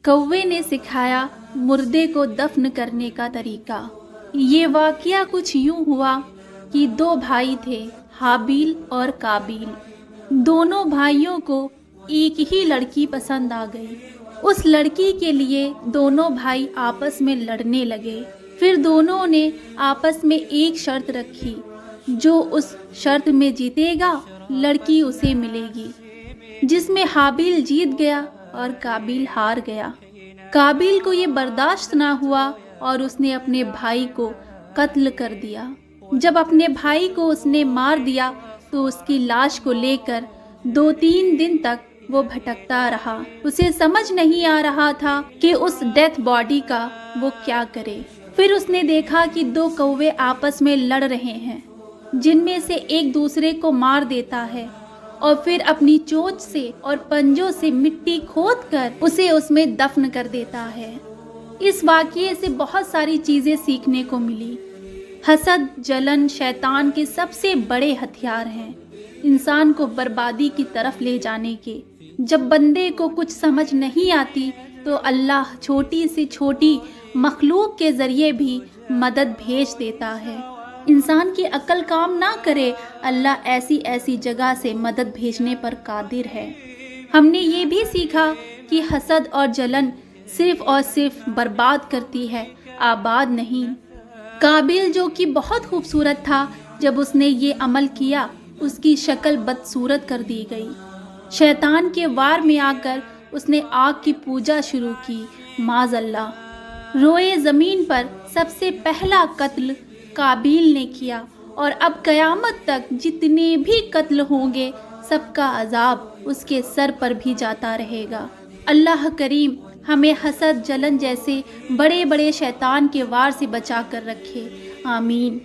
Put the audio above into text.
कौवे ने सिखाया मुर्दे को दफन करने का तरीका। ये वाकया कुछ यूं हुआ कि दो भाई थे, हाबिल और काबिल। दोनों भाइयों को एक ही लड़की पसंद आ गई। उस लड़की के लिए दोनों भाई आपस में लड़ने लगे। फिर दोनों ने आपस में एक शर्त रखी, जो उस शर्त में जीतेगा लड़की उसे मिलेगी, जिसमें हाबिल जीत गया और काबिल हार गया। काबिल को ये बर्दाश्त ना हुआ और उसने अपने भाई को कत्ल कर दिया। जब अपने भाई को उसने मार दिया तो उसकी लाश को लेकर 2-3 दिन तक वो भटकता रहा। उसे समझ नहीं आ रहा था कि उस डेथ बॉडी का वो क्या करे। फिर उसने देखा कि 2 कौवे आपस में लड़ रहे हैं, जिनमें से एक दूसरे को मार देता है और फिर अपनी चोंच से और पंजों से मिट्टी खोदकर उसे उसमें दफन कर देता है। इस वाक़ये से बहुत सारी चीज़ें सीखने को मिली। हसद, जलन शैतान के सबसे बड़े हथियार हैं, इंसान को बर्बादी की तरफ ले जाने के। जब बंदे को कुछ समझ नहीं आती तो अल्लाह छोटी से छोटी मखलूक के ज़रिए भी मदद भेज देता है। इंसान की अक्ल काम ना करे, अल्लाह ऐसी ऐसी जगह से मदद भेजने पर कादिर है। हमने ये भी सीखा कि हसद और जलन सिर्फ और सिर्फ बर्बाद करती है, आबाद नहीं। काबिल जो कि बहुत खूबसूरत था, जब उसने ये अमल किया उसकी शक्ल बदसूरत कर दी गई। शैतान के वार में आकर उसने आग की पूजा शुरू की, माज़अल्लाह। रोए ज़मीन पर सबसे पहला कत्ल काबिल ने किया और अब क़यामत तक जितने भी कत्ल होंगे सबका अजाब उसके सर पर भी जाता रहेगा। अल्लाह करीम हमें हसद, जलन जैसे बड़े बड़े शैतान के वार से बचा कर रखे। आमीन।